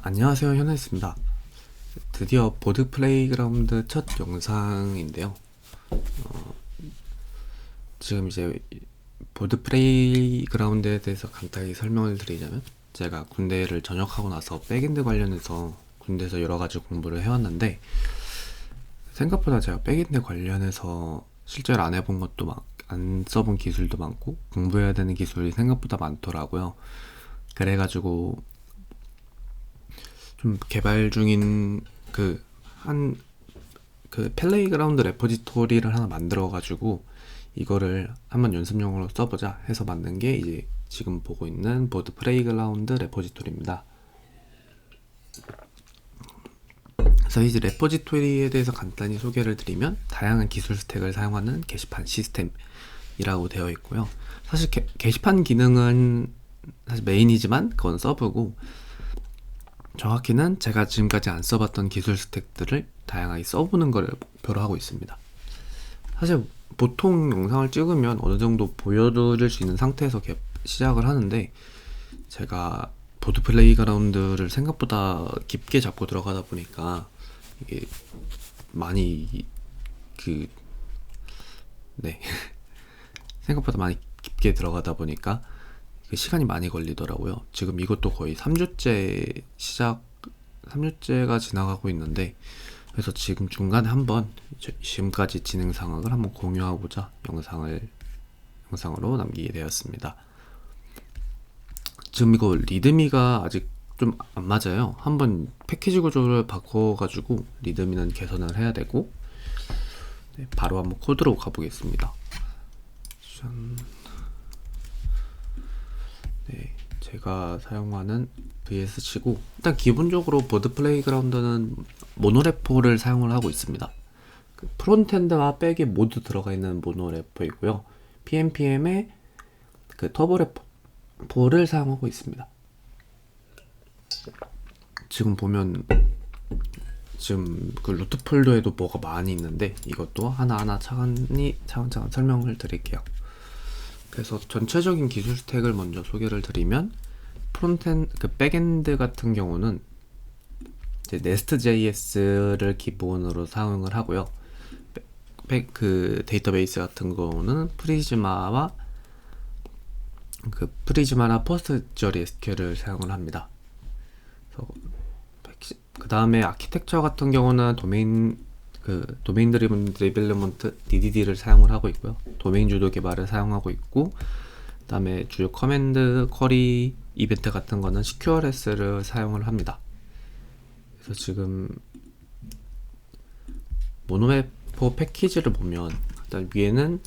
안녕하세요, 현아였습니다. 드디어 보드 플레이그라운드 첫 영상인데요. 지금 이제 보드 플레이그라운드에 대해서 간단히 설명을 드리자면, 제가 군대를 전역하고 나서 백엔드 관련해서 군대에서 여러 가지 공부를 해왔는데, 생각보다 제가 백엔드 관련해서 실제로 안 해본 것도 안 써본 기술도 많고 공부해야 되는 기술이 생각보다 많더라고요. 그래가지고 좀 개발 중인 플레이그라운드 레포지토리를 하나 만들어가지고 이거를 한번 연습용으로 써보자 해서 만든 게 이제 지금 보고 있는 보드 플레이그라운드 레포지토리입니다. 그래서 이제 레포지토리에 대해서 간단히 소개를 드리면, 다양한 기술 스택을 사용하는 게시판 시스템이라고 되어 있고요. 사실 게시판 기능은 사실 메인이지만 그건 서브고, 정확히는 제가 지금까지 안 써봤던 기술 스택들을 다양하게 써보는 걸 목표로 하고 있습니다. 사실 보통 영상을 찍으면 어느 정도 보여드릴 수 있는 상태에서 시작을 하는데, 제가 보드 플레이그라운드를 생각보다 깊게 잡고 들어가다 보니까 이게 많이 생각보다 많이 깊게 들어가다 보니까 시간이 많이 걸리더라고요. 지금 이것도 거의 3주째가 지나가고 있는데, 그래서 지금 중간에 한번 지금까지 진행 상황을 한번 공유하고자 영상으로 남기게 되었습니다. 지금 이거 리드미가 아직 좀 안 맞아요. 한번 패키지 구조를 바꿔가지고 리드미는 개선을 해야 되고, 바로 한번 코드로 가보겠습니다. 제가 사용하는 VS치고, 일단 기본적으로 보드 플레이그라운드는 모노레포를 사용을 하고 있습니다. 프론트엔드와 백이 모두 들어가 있는 모노레포이고요. PNPM의 터보레포를 사용하고 있습니다. 지금 보면 지금 루트 폴더에도 뭐가 많이 있는데, 이것도 하나하나 차근차근 설명을 드릴게요. 그래서 전체적인 기술 스택을 먼저 소개를 드리면, 백엔드 같은 경우는 이제 Nest.js를 기본으로 사용을 하고요. 데이터베이스 같은 경우는 프리즈마나 PostgreSQL을 사용을 합니다. 그 다음에 아키텍처 같은 경우는 도메인 드리븐 디벨롭먼트 DDD를 사용을 하고 있고요. 도메인 주도 개발을 사용하고 있고, 그 다음에 주요 커맨드, 쿼리, 이벤트 같은 거는 CQRS를 사용을 합니다. 그래서 지금 모노레포 패키지를 보면, 일단 위에는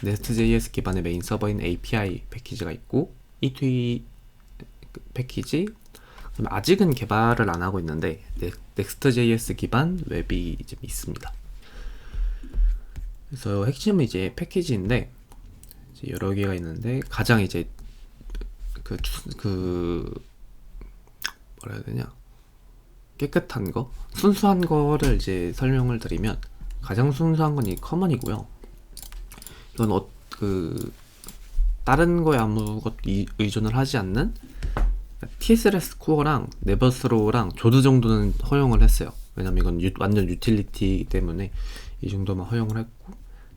Nest.js 기반의 메인 서버인 API 패키지가 있고, E2E 패키지, 아직은 개발을 안 하고 있는데 Next.js 기반 웹이 좀 있습니다. 그래서 핵심은 이제 패키지인데, 이제 여러 개가 있는데, 가장 이제 뭐라 해야 되냐, 깨끗한 거, 순수한 거를 이제 설명을 드리면, 가장 순수한 건 이 커먼이고요. 이건 다른 거에 아무것도 의존을 하지 않는 TSLS 코어랑 네버스로우랑 조드 정도는 허용을 했어요. 왜냐면 이건 완전 유틸리티이기 때문에 이 정도만 허용을 했고,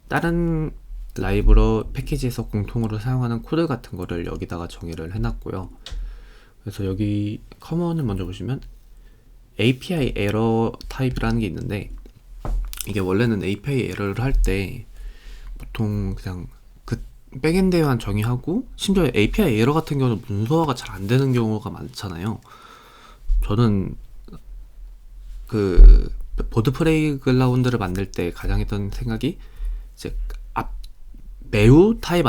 다른 라이브러 패키지에서 공통으로 사용하는 코드 같은 거를 여기다가 정의를 해놨고요. 그래서 여기 커먼을 먼저 보시면 API 에러 타입이라는 게 있는데, 이게 원래는 API 에러를 할 때 보통 그냥 백엔드에만 정의하고, 심지어 API 에러 같은 경우는 문서화가 잘 안 되는 경우가 많잖아요. 저는 보드 플레이그라운드를 만들 때 가장 했던 생각이, 이제 매우 타입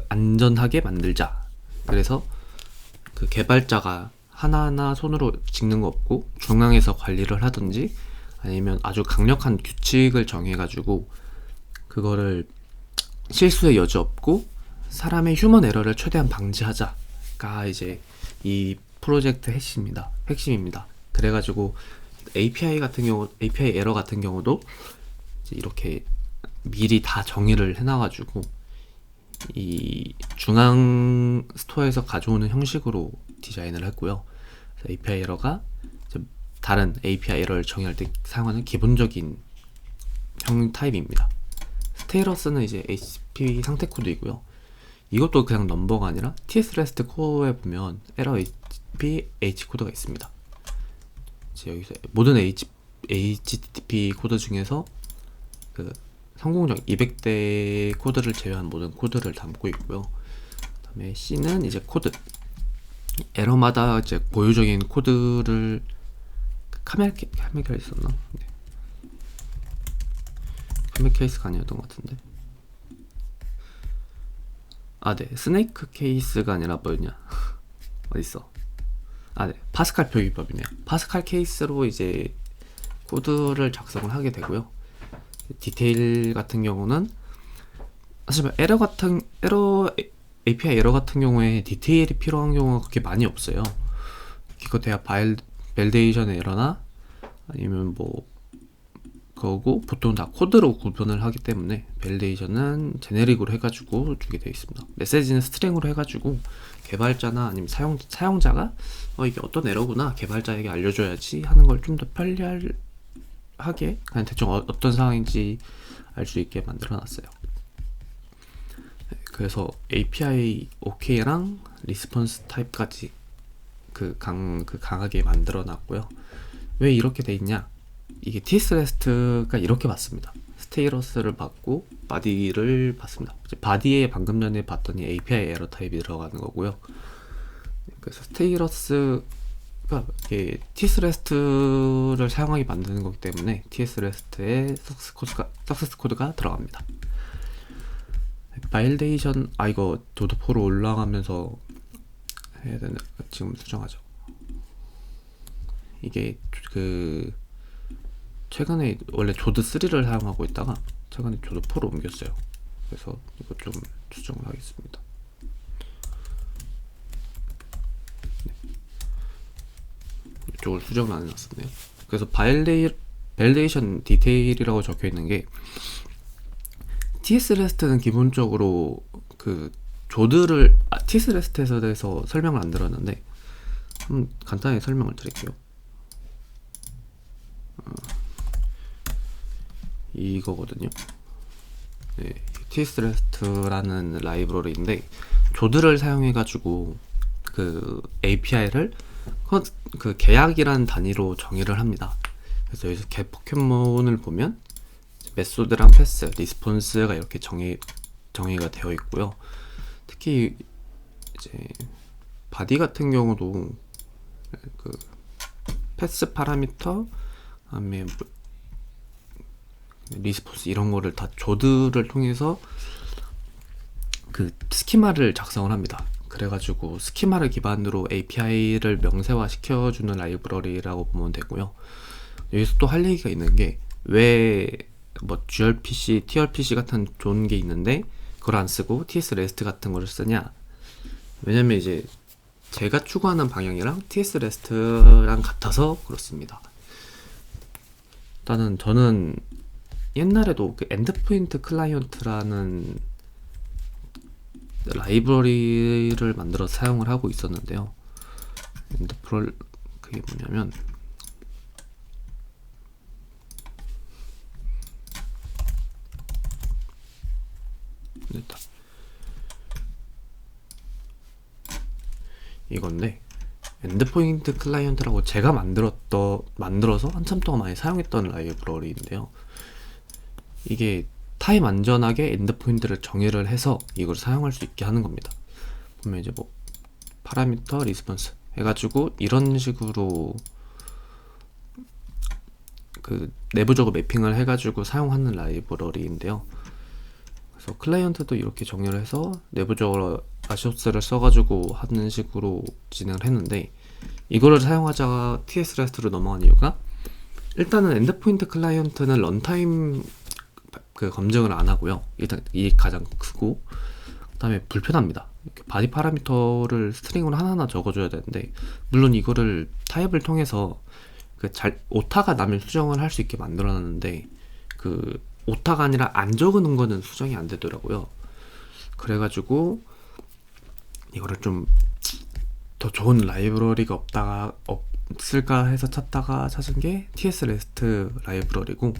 안전하게 만들자. 그래서 개발자가 하나하나 손으로 찍는 거 없고 중앙에서 관리를 하든지, 아니면 아주 강력한 규칙을 정해가지고 그거를 실수의 여지 없고 사람의 휴먼 에러를 최대한 방지하자가 이제 이 프로젝트 핵심입니다. 그래가지고 API 에러 같은 경우도 이제 이렇게 미리 다 정의를 해놔가지고 이 중앙 스토어에서 가져오는 형식으로 디자인을 했고요. API 에러가 이제 다른 API 에러를 정의할 때 사용하는 기본적인 형 타입입니다. 스테이러스는 이제 HTTP 상태 코드이고요. 이것도 그냥 넘버가 아니라 TS-REST 코어에 보면 에러 HTTP 코드가 있습니다. 이제 여기서 모든 HTTP 코드 중에서 그 성공적 200대 코드를 제외한 모든 코드를 담고 있고요. 그다음에 C는 이제 코드, 에러마다 이제 고유적인 코드를 카멜가 있었나? 네. 카멜 케이스가 아니었던 것 같은데. 아, 네. 스네이크 케이스가 아니라 뭐였냐? 어딨어? 아, 네. 파스칼 표기법이네요. 파스칼 케이스로 이제 코드를 작성을 하게 되고요. 디테일 같은 경우는 사실 API 에러 같은 경우에 디테일이 필요한 경우가 그렇게 많이 없어요. 이거 대야 밸데이션 에러나 아니면 뭐 그거고 보통 다 코드로 구분을 하기 때문에 밸데이션은 제네릭으로 해가지고 주게 되어 있습니다. 메시지는 스트링으로 해가지고 개발자나 아니면 사용자가 이게 어떤 에러구나 개발자에게 알려줘야지 하는 걸 좀 더 편리하게 그냥 대충 어떤 상황인지 알 수 있게 만들어 놨어요. 그래서 API OK랑 리스폰스 타입까지 강하게 만들어 놨고요. 왜 이렇게 돼 있냐? 이게 TS-REST가 이렇게 받습니다. 스테이러스를 받고 바디를 받습니다. 바디에 방금 전에 봤더니 API 에러 타입이 들어가는 거고요. 그래서 스테이러스가 TS-REST를 사용하게 만드는 거기 때문에 TS-REST에 석세스 코드가 들어갑니다. 바일데이션 이거 도드4로 올라가면서 해야 되는 지금 수정하죠. 이게 최근에 원래 조드3를 사용하고 있다가 최근에 조드4로 옮겼어요. 그래서 이거 좀 수정을 하겠습니다. 네. 이쪽을 수정을 안 해놨었네요. 그래서 바일데이션 디테일이라고 적혀 있는 게 TS-REST는 기본적으로 조드를 TS-REST에 대해서 설명을 안 들었는데 간단하게 설명을 드릴게요. 이거거든요. 네, TS-REST라는 라이브러리인데 조드를 사용해가지고 API를 계약이라는 단위로 정의를 합니다. 그래서 여기서 get 포켓몬을 보면 메소드랑 패스, 리스폰스가 이렇게 정의가 되어 있고요. 특히 이제 바디 같은 경우도 패스 파라미터, 그다음에 리스폰스 이런 거를 다 조드를 통해서 스키마를 작성을 합니다. 그래가지고 스키마를 기반으로 API를 명세화 시켜주는 라이브러리라고 보면 되고요. 여기서 또 할 얘기가 있는 게 왜 gRPC, tRPC 같은 좋은 게 있는데 그걸 안 쓰고 TS-REST 같은 거를 쓰냐? 왜냐면 이제 제가 추구하는 방향이랑 TS-REST랑 같아서 그렇습니다. 일단은 저는 옛날에도 엔드포인트 클라이언트라는 라이브러리를 만들어 사용을 하고 있었는데요. 그게 뭐냐면 됐다. 이건데 엔드포인트 클라이언트라고 제가 만들어서 한참 동안 많이 사용했던 라이브러리인데요. 이게 타임 안전하게 엔드포인트를 정의를 해서 이걸 사용할 수 있게 하는 겁니다. 보면 이제 뭐 파라미터 리스폰스 해가지고 이런 식으로 내부적으로 매핑을 해가지고 사용하는 라이브러리인데요. 그래서 클라이언트도 이렇게 정의를 해서 내부적으로 아쇼스를 써가지고 하는 식으로 진행을 했는데 이거를 사용하자가 TS-REST로 넘어간 이유가 일단은 엔드포인트 클라이언트는 런타임 검증을 안 하고요. 일단 이게 가장 크고 그 다음에 불편합니다. 바디 파라미터를 스트링으로 하나하나 적어줘야 되는데 물론 이거를 타입을 통해서 오타가 나면 수정을 할 수 있게 만들어놨는데 오타가 아니라 안 적어놓은 거는 수정이 안 되더라고요. 그래가지고 이거를 좀 더 더 좋은 라이브러리가 없을까 해서 찾다가 찾은 게 TS 레스트 라이브러리고,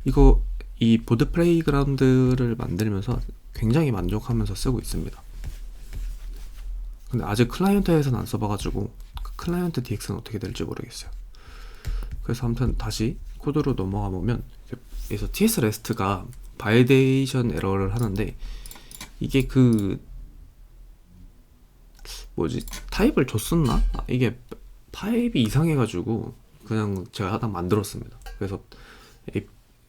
이거 이 보드 플레이그라운드를 만들면서 굉장히 만족하면서 쓰고 있습니다. 근데 아직 클라이언트에서는 안 써봐가지고 클라이언트 DX는 어떻게 될지 모르겠어요. 그래서 아무튼 다시 코드로 넘어가 보면, 그래서 TS 레스트가 바이데이션 에러를 하는데, 이게 타입을 줬었나? 이게 타입이 이상해가지고 그냥 제가 하다 만들었습니다. 그래서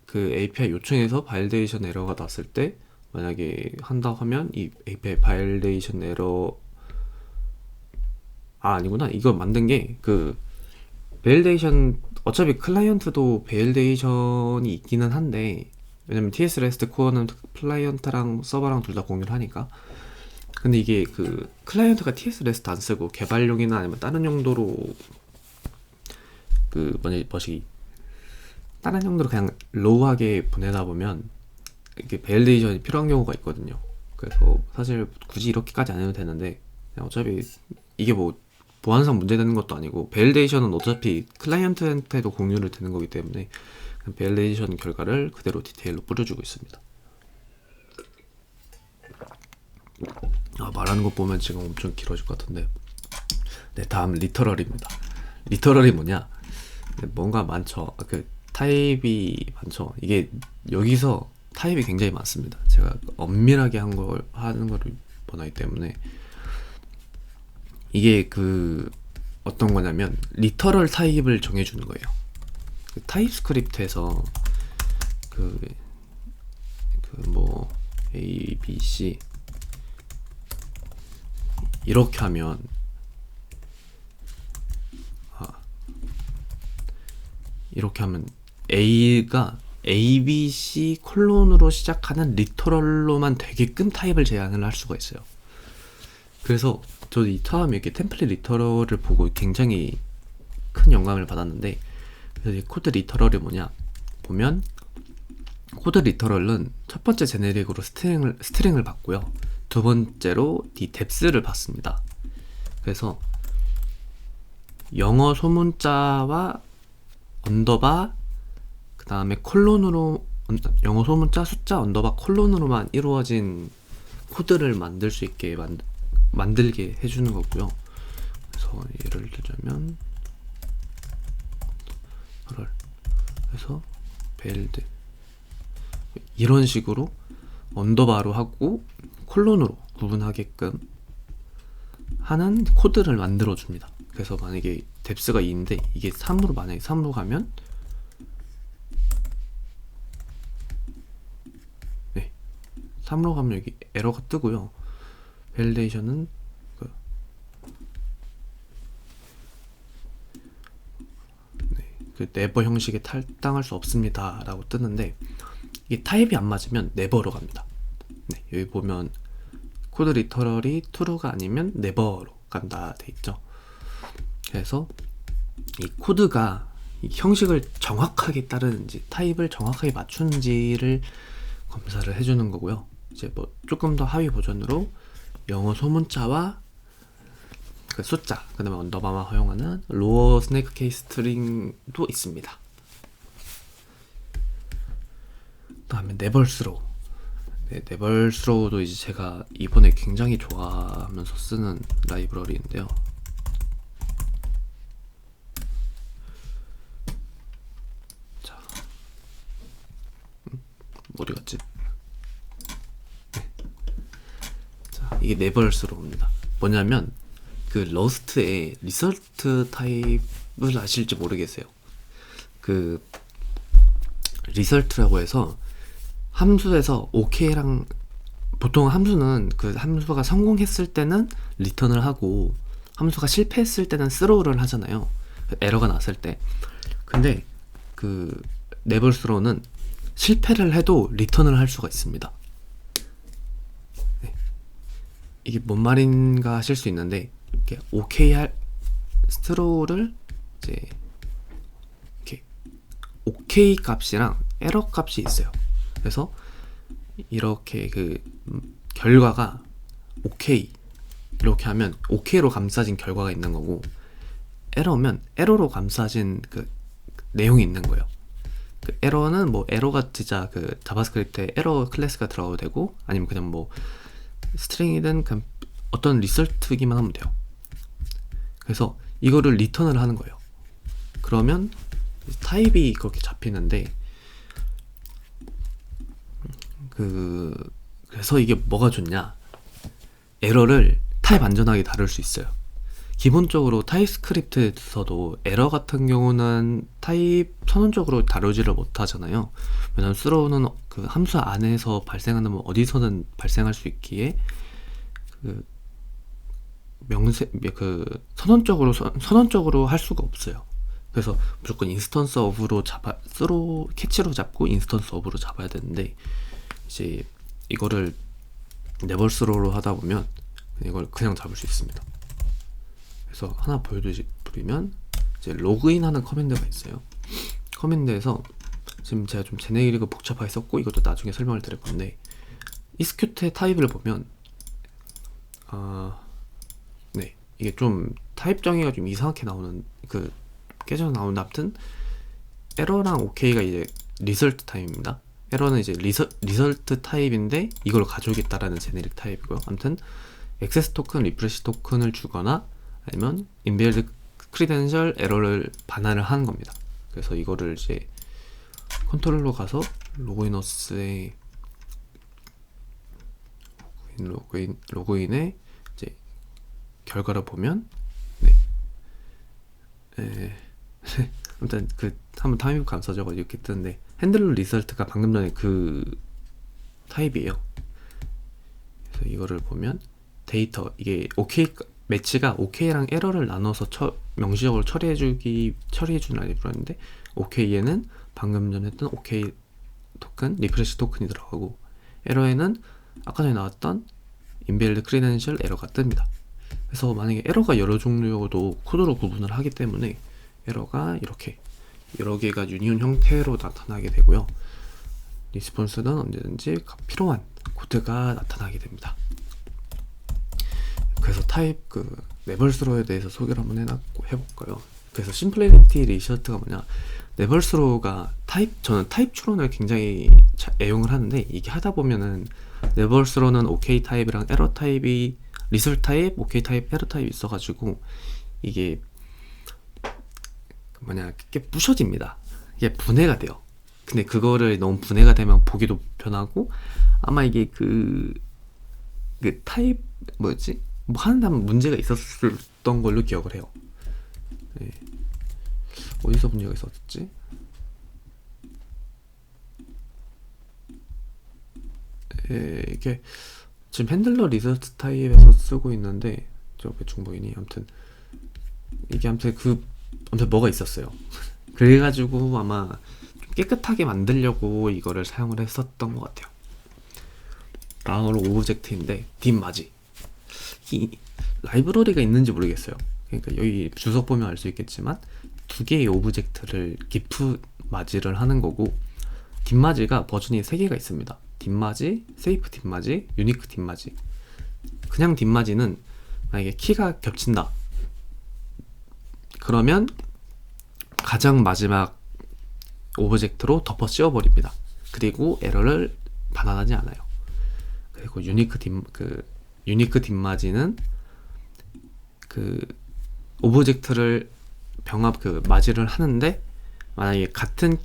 그 API 요청에서 바이데이션 에러가 났을 때, 만약에 한다 하면 이 API 바이데이션 에러 아니구나. 이거 만든 게 베일데이션, 어차피 클라이언트도 베일데이션이 있기는 한데, 왜냐면 TS 레스트 코어는 클라이언트랑 서버랑 둘 다 공유를 하니까. 근데 이게 클라이언트가 TS 레스트 안 쓰고 개발용이나 아니면 다른 용도로 다른 용도로 그냥 로우하게 보내다 보면 이게 베일데이션이 필요한 경우가 있거든요. 그래서 사실 굳이 이렇게까지 안 해도 되는데, 그냥 어차피 이게 보안상 문제되는 것도 아니고, 베일데이션은 어차피 클라이언트한테도 공유를 되는 거기 때문에 베일데이션 결과를 그대로 디테일로 뿌려주고 있습니다. 말하는 거 보면 지금 엄청 길어질 것 같은데, 네, 다음 리터럴입니다. 리터럴이 뭐냐? 뭔가 많죠. 타입이 많죠. 이게 여기서 타입이 굉장히 많습니다. 제가 엄밀하게 하는 거를 원하기 때문에, 이게 어떤 거냐면 리터럴 타입을 정해주는 거예요. 타입스크립트에서 A, B, C 이렇게 하면 A가 A, B, C 콜론으로 시작하는 리터럴로만 되게끔 타입을 제한을 할 수가 있어요. 그래서 저도 이 다음에 이렇게 템플릿 리터럴을 보고 굉장히 큰 영감을 받았는데, 그래서 이 코드 리터럴이 뭐냐 보면, 코드 리터럴은 첫 번째 제네릭으로 스트링을 받고요. 두 번째로 이 뎁스를 받습니다. 그래서 영어 소문자와 언더바, 그 다음에 콜론으로, 영어 소문자 숫자 언더바 콜론으로만 이루어진 코드를 만들 수 있게 만들게 해주는 거고요. 그래서 예를 들자면 그래서 벨드 이런 식으로 언더바로 하고 콜론으로 구분하게끔 하는 코드를 만들어 줍니다. 그래서 만약에 뎁스가 2인데 이게 3으로, 만약에 3으로 가면, 네, 3으로 가면 여기 에러가 뜨고요. 밸리데이션은 네버 형식에 탈당할 수 없습니다 라고 뜨는데, 이게 타입이 안 맞으면 네버로 갑니다. 네, 여기 보면 코드 리터럴이 true가 아니면 네버로 간다 돼 있죠. 그래서 이 코드가 이 형식을 정확하게 따르는지, 타입을 정확하게 맞추는지를 검사를 해주는 거고요. 이제 조금 더 하위 버전으로 영어 소문자와 숫자, 그 다음에 언더바만 허용하는 로어 스네이크 케이스 스트링도 있습니다. 그 다음에 네벌스로우. 네, 네벌스로우도 이제 제가 이번에 굉장히 좋아하면서 쓰는 라이브러리인데요. 자, 어디 갔지? 네. 자, 이게 네벌스로우입니다. 뭐냐면 러스트의 리설트 타입을 아실지 모르겠어요. 리설트라고 해서 함수에서 OK랑, 보통 함수는 함수가 성공했을 때는 리턴을 하고 함수가 실패했을 때는 스로우를 하잖아요. 에러가 났을 때. 근데 네벌스로우는 실패를 해도 리턴을 할 수가 있습니다. 네. 이게 뭔 말인가 하실 수 있는데, 이렇게 OK 스로우를 이제 이렇게 OK 값이랑 에러 값이 있어요. 그래서 이렇게 결과가 OK 이렇게 하면 OK로 감싸진 결과가 있는 거고, 에러면 에러로 감싸진 그 내용이 있는 거예요. 그 에러는 뭐 에러가 진짜 그 자바스크립트에 에러 클래스가 들어가도 되고, 아니면 그냥 뭐 스트링이든 그냥 어떤 리설트기만 하면 돼요. 그래서 이거를 리턴을 하는 거예요. 그러면 타입이 그렇게 잡히는데, 그래서 이게 뭐가 좋냐, 에러를 타입 안전하게 다룰 수 있어요. 기본적으로 타입스크립트에서도 에러 같은 경우는 타입 선언적으로 다루지를 못하잖아요. 왜냐면 스로우는 그 함수 안에서 발생하는 뭐 어디서든 발생할 수 있기에 그 선언적으로 할 수가 없어요. 그래서 무조건 인스턴스 업으로 스로 캐치로 잡고 인스턴스 업으로 잡아야 되는데, 이제 이거를 네버스로우로 하다 보면 이걸 그냥 잡을 수 있습니다. 그래서 하나 보여드리면, 이제 로그인하는 커맨드가 있어요. 커맨드에서 지금 제가 좀 제네리가 복잡하게 썼고 이것도 나중에 설명을 드릴 건데, 이스큐트의 타입을 보면 네, 이게 좀 타입 정의가 좀 이상하게 나오는, 그 깨져 나오는, 아무튼 에러랑 OK가 이제 리설트 타입입니다. 에러는 이제 리설트 타입인데 이걸 가져오겠다라는 제네릭 타입이고요. 아무튼 액세스 토큰, 리프레시 토큰을 주거나 아니면 인베일드 크리덴셜 에러를 반환을 하는 겁니다. 그래서 이거를 이제 컨트롤로 가서 로그인어스에 로그인에 이제 결과를 보면, 아무튼 그 한번 타입 감싸져가 이렇게 뜨는데, 핸들러 리설트가 방금 전에 그 타입이에요. 그래서 이거를 보면 데이터, 이게 OK 매치가 OK랑 에러를 나눠서 명시적으로 처리해주는 라이브러리인데, OK에는 방금 전에 했던 OK 토큰, 리프레시 토큰이 들어가고, 에러에는 아까 전에 나왔던 인베일드 크리덴셜 에러가 뜹니다. 그래서 만약에 에러가 여러 종류여도 코드로 구분을 하기 때문에 에러가 이렇게 여러 개가 유니온 형태로 나타나게 되고요. 리스폰스는 언제든지 필요한 코드가 나타나게 됩니다. 그래서 타입 네벌스로에 대해서 소개를 한번 해볼까요? 그래서 심플리티 리셔트가 뭐냐, 네벌스로가 저는 타입 추론을 굉장히 애용을 하는데, 이게 하다 보면은 네벌스로는 OK 타입이랑 에러 타입이, 리설 타입, OK 타입, 에러 타입이 있어가지고 이게 이게 부셔집니다. 이게 분해가 돼요. 근데 그거를 너무 분해가 되면 보기도 편하고, 아마 이게 그 타입 뭐였지? 뭐 하는데 문제가 있었던 걸로 기억을 해요. 네. 어디서 문제가 있었지? 이게 지금 핸들러 리서트 타입에서 쓰고 있는데, 저 배충보이니, 아무튼 이게 아무튼 뭐가 있었어요. 그래가지고 아마 좀 깨끗하게 만들려고 이거를 사용을 했었던 것 같아요. 다음으로 오브젝트인데, 딥마지. 이 라이브러리가 있는지 모르겠어요. 그러니까 여기 주석 보면 알 수 있겠지만 두 개의 오브젝트를 기프 마지를 하는 거고, 딥마지가 버전이 3개가 있습니다. 딥마지, 세이프 딥마지, 유니크 딥마지. 그냥 딥마지는 만약에 키가 겹친다 그러면 가장 마지막 오브젝트로 덮어 씌워버립니다. 그리고 에러를 반환하지 않아요. 그리고 유니크 딥마지는 오브젝트를 마지를 하는데, 만약에 같은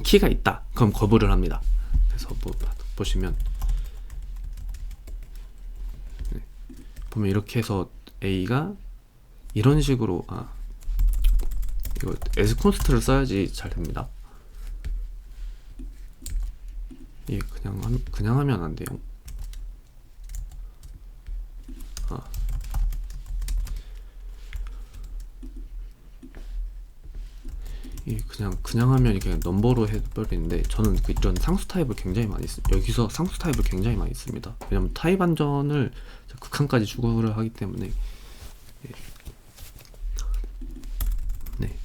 키가 있다 그럼 거부를 합니다. 그래서 보시면 보면 이렇게 해서 A가 이런 식으로, 이거 as const를 써야지 잘 됩니다. 이게 그냥 하면 안 돼요. 이 그냥 하면 이게 넘버로 해버리는데, 저는 이런 상수 타입을 굉장히 많이 여기서 상수 타입을 굉장히 많이 씁니다. 왜냐면 타입 안전을 극한까지 추구를 하기 때문에. 네.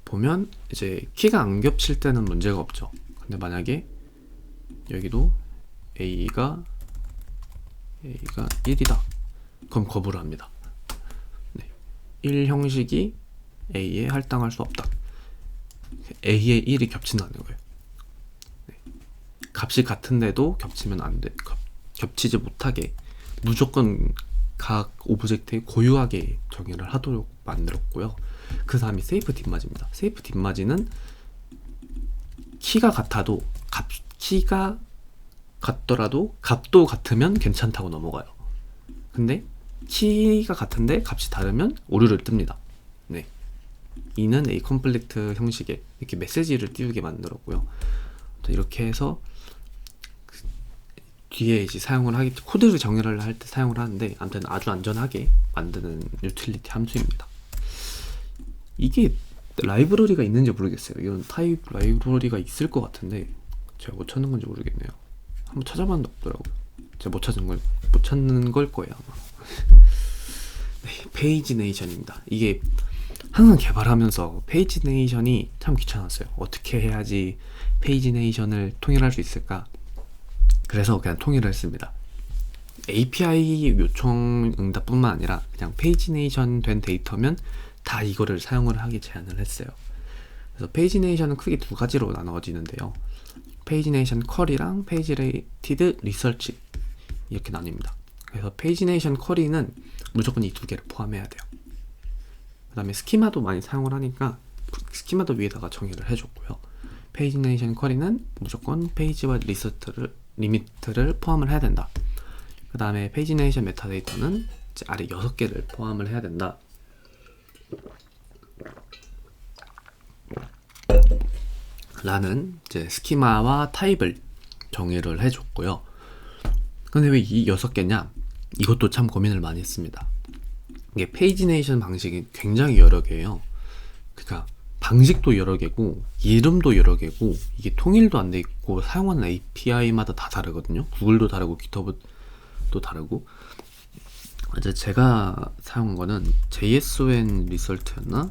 보면 이제 키가 안 겹칠 때는 문제가 없죠. 근데 만약에 여기도 A가 a가 1이다. 그럼 거부를 합니다. 네. 1 형식이 a에 할당할 수 없다. a에 1이 겹친다는 거예요. 네. 값이 같은데도 겹치면 안 돼. 겹치지 못하게 무조건 각 오브젝트에 고유하게 정의를 하도록 만들었고요. 그 다음이 세이프 뒷마지입니다. 세이프 뒷마지는 키가 같아도 키가 같더라도 값도 같으면 괜찮다고 넘어가요. 근데 키가 같은데 값이 다르면 오류를 뜹니다. 네. 이는 a 컴플리트 형식의 이렇게 메시지를 띄우게 만들었고요. 이렇게 해서 뒤에 이제 사용을 하기, 코드를 정의를 할 때 사용을 하는데, 아무튼 아주 안전하게 만드는 유틸리티 함수입니다. 이게 라이브러리가 있는지 모르겠어요. 이런 타입 라이브러리가 있을 것 같은데 제가 못 찾는 건지 모르겠네요. 한번 찾아봤는데 없더라고요. 제가 못 찾는 걸 거예요 아마. 네, 페이지네이션입니다. 이게 항상 개발하면서 페이지네이션이 참 귀찮았어요. 어떻게 해야지 페이지네이션을 통일할 수 있을까? 그래서 그냥 통일을 했습니다. API 요청 응답뿐만 아니라 그냥 페이지네이션 된 데이터면 다 이거를 사용을 하기 제안을 했어요. 그래서 페이지네이션은 크게 두 가지로 나눠지는데요. 페이지네이션 쿼리랑 페이지레이티드 리서치 이렇게 나뉩니다. 그래서 페이지네이션 쿼리는 무조건 이 두 개를 포함해야 돼요. 그 다음에 스키마도 많이 사용을 하니까 스키마도 위에다가 정의를 해줬고요. 페이지네이션 쿼리는 무조건 페이지와 리미트를 포함을 해야 된다. 그 다음에 페이지네이션 메타데이터는 이제 아래 6개를 포함을 해야 된다. 라는 이제 스키마와 타입을 정의를 해줬고요. 근데 왜 이 6개냐? 이것도 참 고민을 많이 했습니다. 이게 페이지네이션 방식이 굉장히 여러 개예요. 그러니까 방식도 여러 개고 이름도 여러 개고 이게 통일도 안 돼 있고 사용하는 API마다 다 다르거든요. 구글도 다르고 GitHub도 다르고. 이제 제가 사용한 거는 JSON 리설트였나?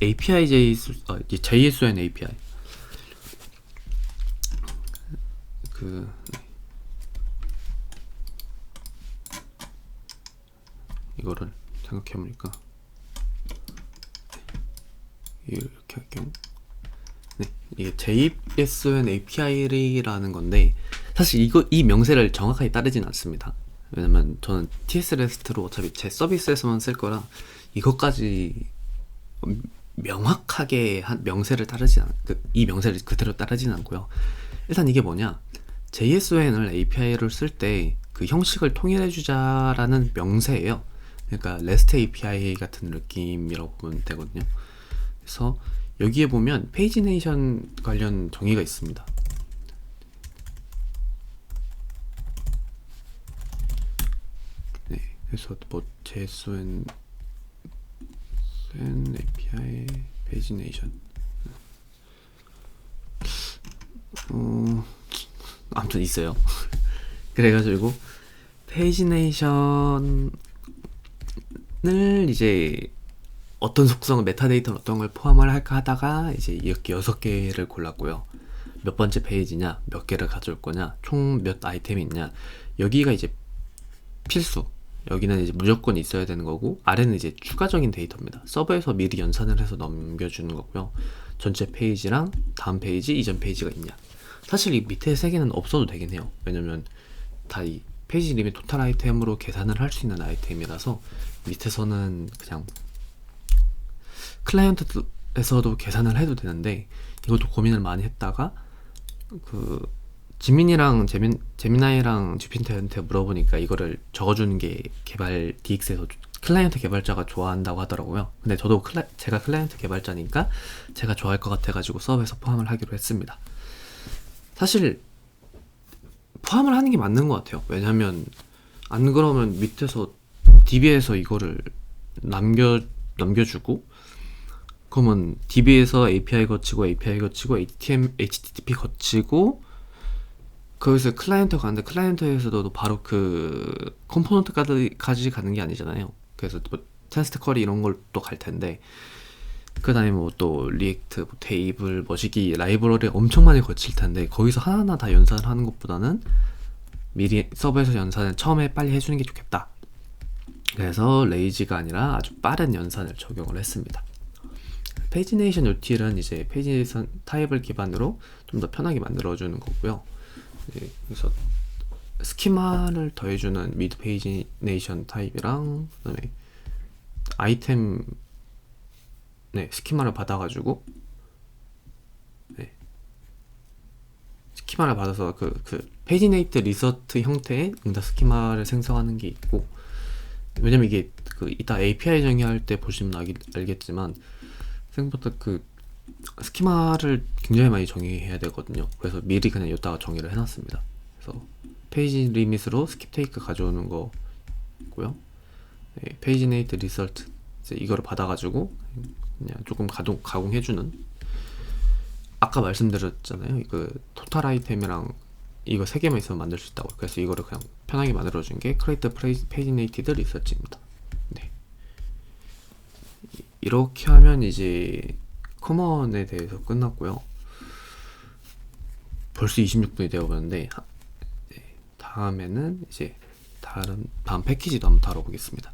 API JSON API 이거를 생각해보니까 이렇게 할게요. 네, 이게 JSON API라는 건데 사실 이 명세를 정확하게 따르진 않습니다. 왜냐면 저는 TS REST로 어차피 제 서비스에서만 쓸 거라 이것까지 명확하게 한 명세를 이 명세를 그대로 따르진 않고요. 일단 이게 뭐냐, JSON을 API를 쓸 때 그 형식을 통일해주자라는 명세예요. 그러니까 REST API 같은 느낌이라고 보면 되거든요. 그래서 여기에 보면 페이지네이션 관련 정의가 있습니다. 네, 그래서 뭐 JSON API 페이지네이션 아무튼 있어요. 그래가지고 페이지네이션을 이제 어떤 속성을 메타데이터는 어떤 걸 포함을 할까 하다가 이제 이렇게 6개를 골랐고요. 몇 번째 페이지냐, 몇 개를 가져올 거냐, 총 몇 아이템이 있냐, 여기가 이제 필수, 여기는 이제 무조건 있어야 되는 거고, 아래는 이제 추가적인 데이터입니다. 서버에서 미리 연산을 해서 넘겨주는 거고요. 전체 페이지랑 다음 페이지, 이전 페이지가 있냐. 사실 이 밑에 3개는 없어도 되긴 해요. 왜냐면 다 이 페이지 리밋 토탈 아이템으로 계산을 할 수 있는 아이템이라서 밑에서는 그냥 클라이언트에서도 계산을 해도 되는데, 이것도 고민을 많이 했다가 지민이랑 제미나이랑 주핀터한테 물어보니까 이거를 적어주는 게 DX에서 클라이언트 개발자가 좋아한다고 하더라고요. 근데 저도 제가 클라이언트 개발자니까 제가 좋아할 것 같아가지고 서버에서 포함을 하기로 했습니다. 사실 포함을 하는 게 맞는 것 같아요. 왜냐면 안 그러면 밑에서 DB에서 이거를 남겨주고, 그러면 DB에서 API 거치고 HTTP 거치고 거기서 클라이언트 가는데 클라이언트에서도 바로 그 컴포넌트까지 가는 게 아니잖아요. 그래서 뭐 테스트 쿼리 이런 걸 또 갈 텐데, 그 다음에 뭐 또 리액트, 뭐 테이블, 머시기 라이브러리 엄청 많이 거칠 텐데 거기서 하나하나 다 연산을 하는 것보다는 미리 서버에서 연산을 처음에 빨리 해주는 게 좋겠다. 그래서 레이지가 아니라 아주 빠른 연산을 적용을 했습니다. 페이지네이션 util은 이제 페이지네이션 타입을 기반으로 좀 더 편하게 만들어주는 거고요. 그래서 스키마를 더해주는 미드 페이지네이션 타입이랑 그다음에 아이템 스키마를 받아가지고 스키마를 받아서 그 페이지네이트 리서트 형태의 응답 스키마를 생성하는 게 있고, 왜냐면 이게 그 이따 API 정의할 때 보시면 알겠지만 생각보다 그 스키마를 굉장히 많이 정의해야 되거든요. 그래서 미리 그냥 여기다가 정의를 해놨습니다. 그래서 페이지 리밋으로 스킵 테이크 가져오는 거고요. 페이지네이트 리서트 이거를 받아가지고 그냥 조금 가공해주는, 아까 말씀드렸잖아요. 그 토탈 아이템이랑 이거 3개만 있으면 만들 수 있다고. 그래서 이거를 그냥 편하게 만들어준 게 크리에이트 페이지네이티드 리서치입니다. 네. 이렇게 하면 이제 커먼에 대해서 끝났고요. 벌써 26분이 되어버렸는데 다음에는 이제 다음 패키지도 한번 다뤄보겠습니다.